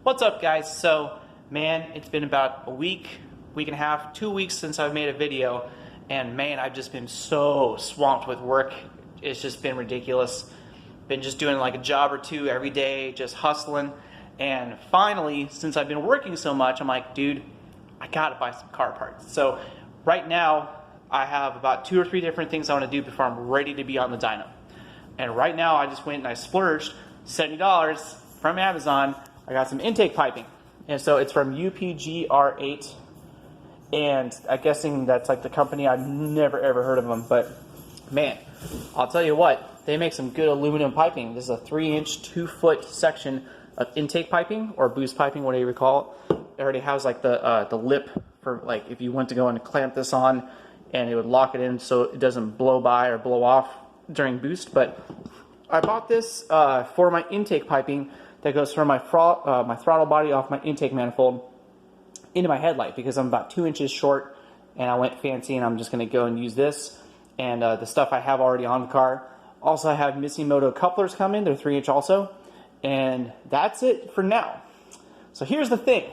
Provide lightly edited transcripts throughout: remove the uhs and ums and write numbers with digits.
What's up, guys? So, man, it's been about a week and a half, 2 weeks since I've made a video, and man, I've just been so swamped with work. It's just been ridiculous. Been just doing like a job or two every day, just hustling, and finally, since I've been working so much, I'm like, dude, I gotta buy some car parts. So right now, I have about 2 or 3 different things I want to do before I'm ready to be on the dyno. And right now, I just went and I splurged $70 from Amazon. I got some intake piping, and so it's from UPGR8, and I'm guessing that's like the company. I've never ever heard of them, but man, I'll tell you what, they make some good aluminum piping. This is a 3-inch, 2-foot section of intake piping or boost piping, whatever you call it. It already has like the lip for like if you went to go and clamp this on, and it would lock it in so it doesn't blow by or blow off during boost. But I bought this for my intake piping that goes from my throttle body off my intake manifold into my headlight, because I'm about 2 inches short and I went fancy and I'm just going to go and use this and the stuff I have already on the car. Also, I have Misimoto couplers coming. They're 3-inch also, and that's it for now. So here's the thing.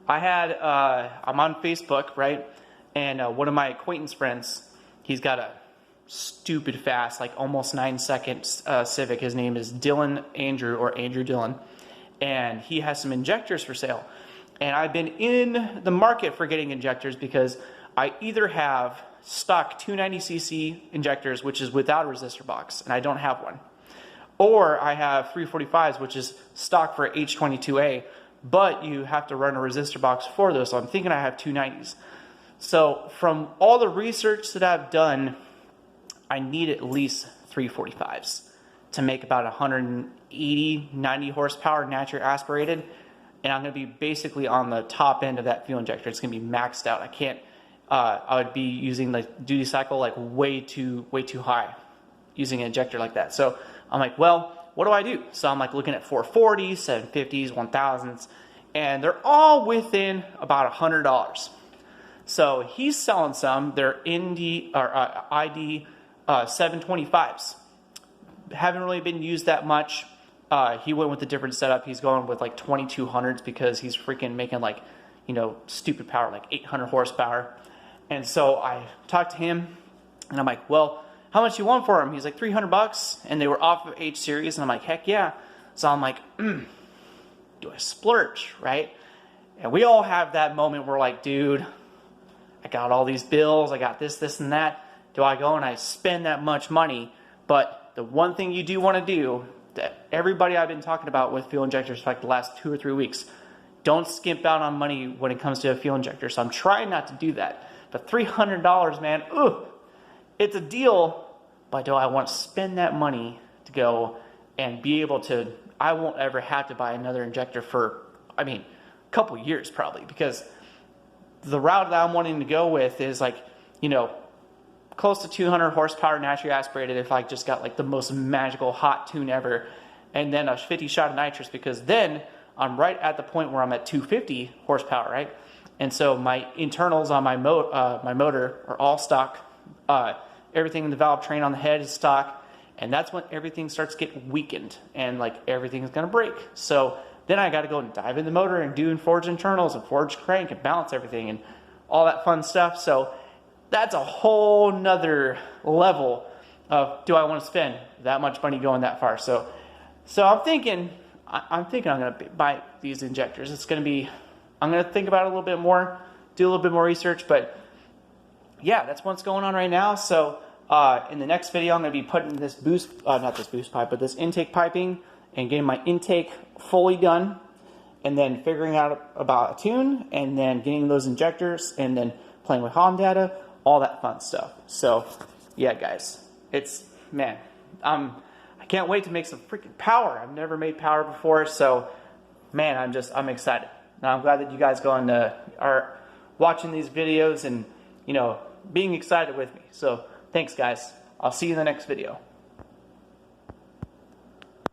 I'm on Facebook, right? And one of my acquaintance friends, he's got a stupid fast, like almost 9-second Civic. His name is Dylan Andrew, or Andrew Dylan, and he has some injectors for sale. And I've been in the market for getting injectors because I either have stock 290cc injectors, which is without a resistor box, and I don't have one, or I have 345s, which is stock for h22A, but you have to run a resistor box for those. So I'm thinking I have 290s. So from all the research that I've done, I need at least 345s to make about 180, 90 horsepower naturally aspirated. And I'm going to be basically on the top end of that fuel injector. It's going to be maxed out. I can't, I would be using the duty cycle like way too high using an injector like that. So I'm like, well, what do I do? So I'm like looking at 440s, 750s, 1000s, and they're all within about $100. So he's selling some. They're ID 725s. Haven't really been used that much. He went with a different setup. He's going with like 2200s because he's freaking making like, you know, stupid power, like 800 horsepower. And so I talked to him and I'm like, well, how much you want for him? He's like $300, and they were off of H series. And I'm like, heck yeah. So I'm like, do I splurge, right? And we all have that moment where like, dude, I got all these bills. I got this, and that. Do I go and I spend that much money? But the one thing you do want to do, that everybody I've been talking about with fuel injectors for like the last 2 or 3 weeks, don't skimp out on money when it comes to a fuel injector. So I'm trying not to do that. But $300, man, ooh, it's a deal. But do I want to spend that money to go and be able to, I won't ever have to buy another injector for, I mean, a couple years probably, because the route that I'm wanting to go with is like, you know, close to 200 horsepower naturally aspirated if I just got like the most magical hot tune ever, and then a 50 shot of nitrous, because then I'm right at the point where I'm at 250 horsepower, right? And so my internals on my motor are all stock. Everything in the valve train on the head is stock, and that's when everything starts getting weakened and like everything's gonna break. So then I got to go and dive in the motor and do forge internals and forge crank and balance everything and all that fun stuff. So that's a whole nother level of, do I want to spend that much money going that far? So I'm thinking I'm going to buy these injectors. It's going to be, I'm going to think about it a little bit more, do a little bit more research, but yeah, that's what's going on right now. So in the next video, I'm going to be putting this not this boost pipe, but this intake piping and getting my intake fully done, and then figuring out about a tune, and then getting those injectors, and then playing with HOM data, all that fun stuff. So yeah, guys, it's, man, I can't wait to make some freaking power. I've never made power before, so man, I'm excited. Now I'm glad that you guys are watching these videos and, you know, being excited with me. So thanks, guys. I'll see you in the next video.